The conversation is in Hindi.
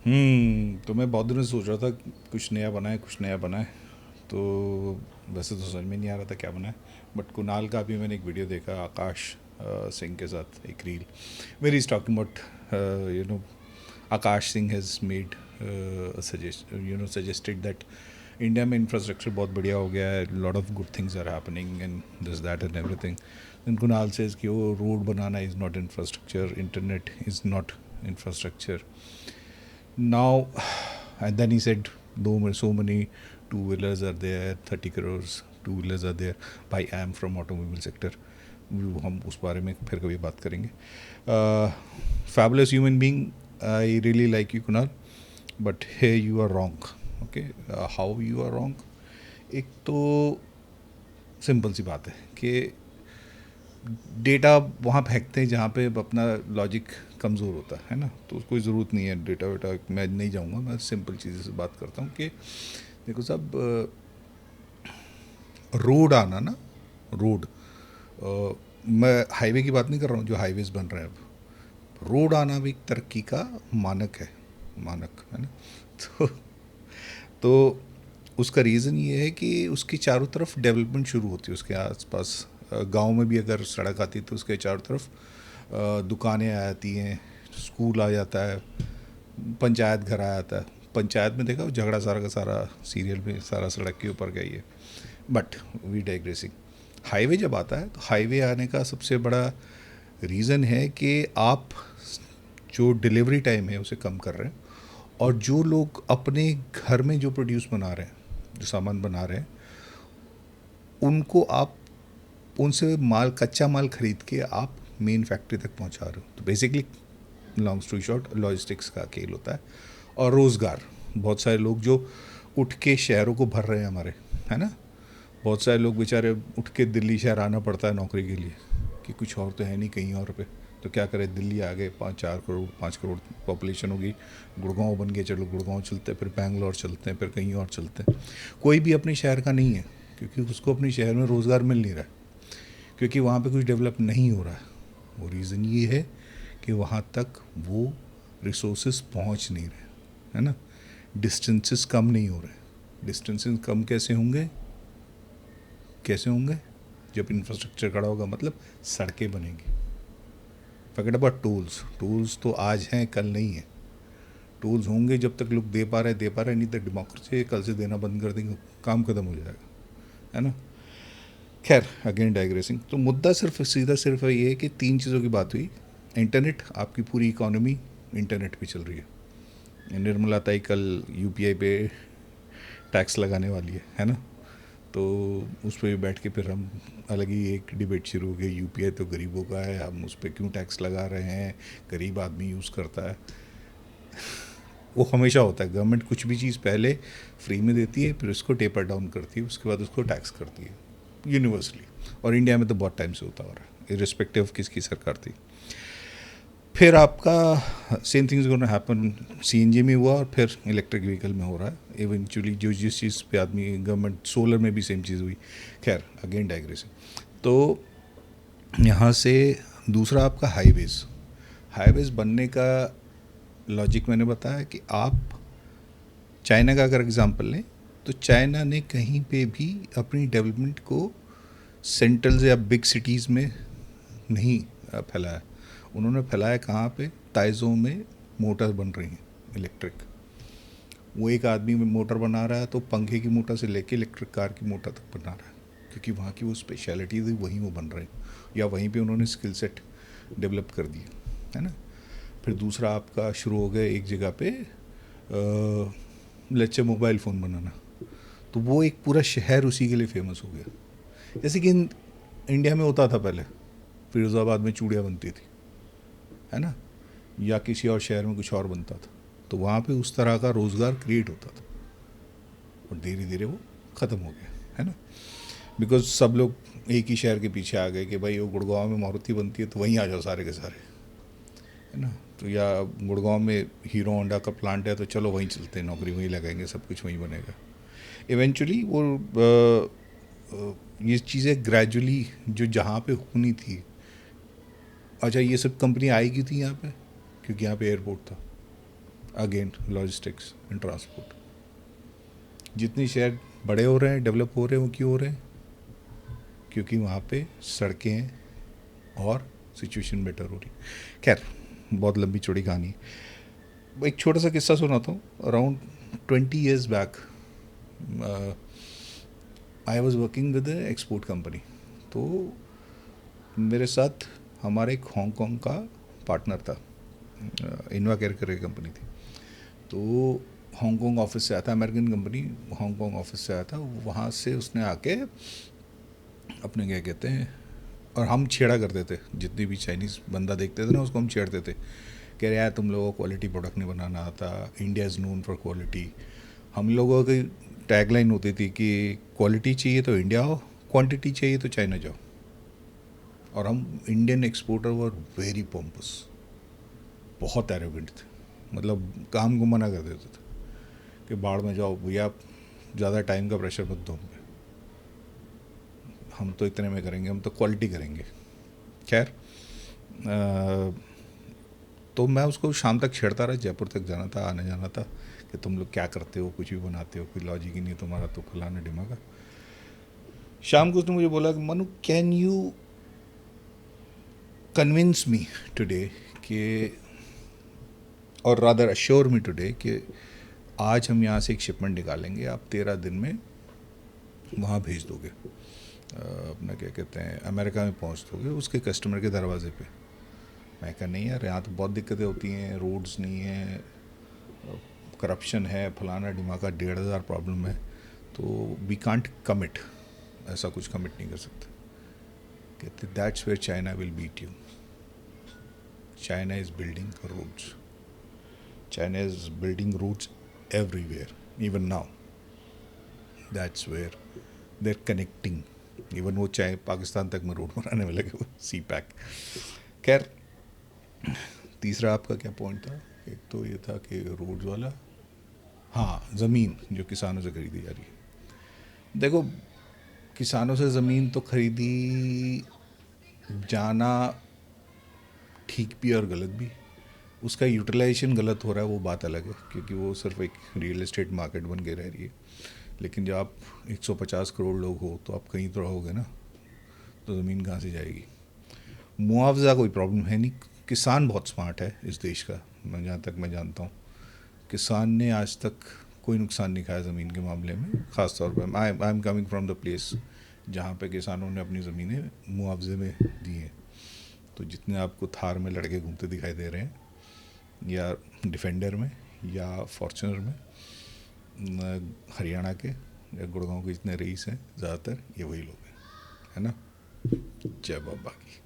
तो मैं बहुत दिनों से सोच रहा था कुछ नया बनाए, कुछ नया बनाए। तो वैसे तो समझ में नहीं आ रहा था क्या बनाए, बट कुणाल का भी मैंने एक वीडियो देखा आकाश सिंह के साथ, एक reel where is talking about you know Aakash Singh has made suggested that India में इंफ्रास्ट्रक्चर बहुत बढ़िया हो गया है, lot of good things are happening and this that and everything. Then Kunal says कि वो रोड बनाना is not infrastructure, internet is not infrastructure now. And then he said, no, so many two wheelers are there, 30 crores two wheelers are there. By I am from automobile sector, हम उस बारे में फिर कभी बात करेंगे. Fabulous human being, I really like you Kunal, but here you are wrong. Okay, how you are wrong? एक तो सिंपल सी बात है कि डेटा वहाँ फेंकते हैं जहाँ पे अपना लॉजिक कमज़ोर होता है ना, तो कोई ज़रूरत नहीं है डेटा वेटा, मैं नहीं जाऊँगा, मैं सिंपल चीज़ों से बात करता हूँ कि देखो साहब, रोड आना ना, रोड, मैं हाईवे की बात नहीं कर रहा हूँ जो हाईवेज बन रहे हैं अब, रोड आना भी एक तरक्की का मानक है, मानक है ना। तो तो उसका रीज़न ये है कि उसकी चारों तरफ डेवलपमेंट शुरू होती है, उसके आसपास गांव में भी अगर सड़क आती है तो उसके चारों तरफ दुकानें आ जाती हैं, स्कूल आ जाता है, पंचायत घर आ जाता है। पंचायत में देखा झगड़ा सारा का सारा सीरियल में सारा सड़क के ऊपर का ही है। बट वी डाइग्रेसिंग, हाईवे जब आता है तो हाईवे आने का सबसे बड़ा रीज़न है कि आप जो डिलीवरी टाइम है उसे कम कर रहे हैं, और जो लोग अपने घर में जो प्रोड्यूस बना रहे हैं, जो सामान बना रहे हैं, उनको आप उनसे माल, कच्चा माल खरीद के आप मेन फैक्ट्री तक पहुंचा रहे हो। तो basically long story short, logistics का खेल होता है। और रोज़गार, बहुत सारे लोग जो उठ के शहरों को भर रहे हैं हमारे, है ना। बहुत सारे लोग बेचारे उठ के दिल्ली शहर आना पड़ता है नौकरी के लिए, कि कुछ और तो है नहीं कहीं और पे, तो क्या करें, दिल्ली आ गए, 4 करोड़ 5 करोड़ पॉपुलेशन होगी, गुड़गांव बन गए, चलो गुड़गांव चलते हैं, फिर बेंगलोर चलते हैं, फिर कहीं और चलते हैं। कोई भी अपने शहर का नहीं है, क्योंकि उसको अपने शहर में रोज़गार मिल नहीं रहा है, क्योंकि वहाँ पे कुछ डेवलप नहीं हो रहा है। वो रीज़न ये है कि वहाँ तक वो रिसोर्सेज पहुँच नहीं रहे, है ना। डिस्टेंसेस कम नहीं हो रहे। डिस्टेंसेस कम कैसे होंगे, कैसे होंगे, जब इंफ्रास्ट्रक्चर खड़ा होगा, मतलब सड़कें बनेंगी। फॉरगेट अबाउट टोल्स, टोल्स तो आज हैं कल नहीं है। टोल्स होंगे जब तक लोग दे पा रहे, नहीं तो डेमोक्रेसी कल से देना बंद कर देंगे, काम खत्म हो जाएगा, है ना। खैर, अगेन डाइग्रेसिंग, तो मुद्दा सिर्फ सीधा सिर्फ ये है कि 3 चीज़ों की बात हुई। इंटरनेट, आपकी पूरी इकोनॉमी इंटरनेट पे चल रही है। निर्मला ताई कल यूपीआई पे टैक्स लगाने वाली है ना। तो उस पर बैठ के फिर हम अलग ही एक डिबेट शुरू हो गई, यूपीआई तो गरीबों का है, हम उस पर क्यों टैक्स लगा रहे हैं, गरीब आदमी यूज़ करता है। वो हमेशा होता है, गवर्नमेंट कुछ भी चीज़ पहले फ्री में देती है, फिर उसको टेपर डाउन करती है, उसके बाद उसको टैक्स करती है यूनिवर्सली। और इंडिया में तो बहुत टाइम से होता हो रहा है, इरिस्पेक्टिव किसकी सरकार थी। फिर आपका same things gonna happen, CNG में हुआ और फिर इलेक्ट्रिक व्हीकल में हो रहा है इवेंचुअली, जो जिस चीज़ पे आदमी, गवर्नमेंट सोलर में भी सेम चीज़ हुई। खैर, अगेन डाइग्रेसिंग। तो यहाँ से दूसरा आपका हाईवेज़, हाईवेज़ बनने का लॉजिक मैंने बताया कि आप चाइना का अगर एग्जांपल लें, तो चाइना ने कहीं पे भी अपनी डेवलपमेंट को सेंट्रल या बिग सिटीज़ में नहीं फैलाया। उन्होंने फैलाया कहाँ पे, ताइजों में मोटर बन रही हैं इलेक्ट्रिक। वो एक आदमी में मोटर बना रहा है तो पंखे की मोटर से लेके इलेक्ट्रिक कार की मोटर तक बना रहा है, क्योंकि वहाँ की वो स्पेशलिटी थी, वहीं वो बन रहे हैं, या वहीं पे उन्होंने स्किल सेट डेवलप कर दिया, है ना। फिर दूसरा आपका शुरू हो गया एक जगह पे लेट्स से मोबाइल फ़ोन बनाना, तो वो एक पूरा शहर उसी के लिए फेमस हो गया। जैसे कि इंडिया में होता था पहले, फिरोज़ाबाद में चूड़ियाँ बनती थी, है ना, या किसी और शहर में कुछ और बनता था, तो वहाँ पे उस तरह का रोज़गार क्रिएट होता था, और धीरे धीरे वो ख़त्म हो गया, है ना। बिकॉज सब लोग एक ही शहर के पीछे आ गए कि भाई वो गुड़गांव में मारुति बनती है तो वहीं आ जाओ सारे के सारे, है ना। तो या गुड़गांव में हीरो होंडा का प्लांट है तो चलो वहीं चलते हैं, नौकरी वहीं लगाएंगे, सब कुछ वहीं बनेगा। इवेंचुअली वो ये चीज़ें ग्रेजुअली जो जहाँ पे होनी थी, अच्छा ये सब कंपनी आई क्यों थी यहाँ पे, क्योंकि यहाँ पे एयरपोर्ट था। Again logistics and transport. जितने शहर बड़े हो रहे हैं, डेवलप हो रहे हैं, वो क्यों हो रहे हैं? क्योंकि वहाँ पे सड़कें हैं और सिचुएशन बेटर हो रही। खैर, बहुत लंबी चौड़ी कहानी है। एक छोटा सा किस्सा सुनाता हूँ। Around 20 years back I was working with export company. तो मेरे साथ हमारे एक हांगकॉन्ग का पार्टनर था, इन्वा केयर करके कंपनी थी। तो हांगकॉन्ग ऑफिस से आया था, अमेरिकन कंपनी हांगकॉन्ग ऑफिस से आया था। वहाँ से उसने आके अपने क्या कहते हैं, और हम छेड़ा करते थे, जितनी भी चाइनीज़ बंदा देखते थे ना उसको हम छेड़ते थे, कह रहे यार तुम लोगों को क्वालिटी प्रोडक्ट नहीं बनाना आता, India is known for quality. हम लोगों की टैगलाइन होती थी कि क्वालिटी चाहिए तो इंडिया आओ, क्वांटिटी चाहिए तो चाइना जाओ। और हम Indian exporter were very pumps, बहुत एरोगेंट थे। मतलब काम को मना कर देते थे कि बाढ़ में जाओ भैया, ज़्यादा टाइम का प्रेशर मत दो हम पे, हम तो इतने में करेंगे, हम तो क्वालिटी करेंगे। खैर, तो मैं उसको शाम तक छेड़ता रहा, जयपुर तक जाना था, आने जाना था, कि तुम लोग क्या करते हो, कुछ भी बनाते हो, कोई लॉजिक ही नहीं तुम्हारा, तो फलाना डिमागा। शाम को उसने मुझे बोला कि Manu, can you convince me today कि, और रादर अश्योर मी टुडे कि आज हम यहाँ से एक शिपमेंट निकालेंगे, आप 13 दिन में वहाँ भेज दोगे, अपना क्या कहते हैं अमेरिका में पहुँच दोगे उसके कस्टमर के दरवाजे पे। मैं कहा नहीं यार, यहाँ तो बहुत दिक्कतें होती हैं, रोड्स नहीं है, करप्शन है, फलाना डिमाका, 1,500 प्रॉब्लम है, तो वी कांट कमिट, ऐसा कुछ कमिट नहीं कर सकते। कहते that's where China will beat you. China is building roads, China is building roads everywhere, even now. That's where they're connecting. Even वो चाहे पाकिस्तान तक में रोड बनाने में लगे वो सी पैक। खैर, तीसरा आपका क्या पॉइंट था? एक तो ये था कि रोड वाला, हाँ, ज़मीन जो किसानों से खरीदी जा रही है। देखो, किसानों से ज़मीन तो खरीदी जाना ठीक भी और गलत भी, उसका यूटिलाइजेशन गलत हो रहा है वो बात अलग है, क्योंकि वो सिर्फ एक रियल एस्टेट मार्केट बन के रह रही है। लेकिन जब आप 150 करोड़ लोग हो तो आप कहीं तो रहोगे ना, तो ज़मीन कहाँ से जाएगी? मुआवजा कोई प्रॉब्लम है नहीं, किसान बहुत स्मार्ट है इस देश का, मैं जहाँ तक मैं जानता हूँ किसान ने आज तक कोई नुकसान नहीं खाया ज़मीन के मामले में। ख़ास तौर पर I am coming from the place जहाँ पे किसानों ने अपनी ज़मीनें मुआवजे में दी हैं। तो जितने आपको थार में लड़के घूमते दिखाई दे रहे हैं, या डिफेंडर में, या फॉर्चुनर में, हरियाणा के या गुड़गांव के जितने रईस हैं ज़्यादातर ये वही लोग हैं, है ना। जय बाबा की।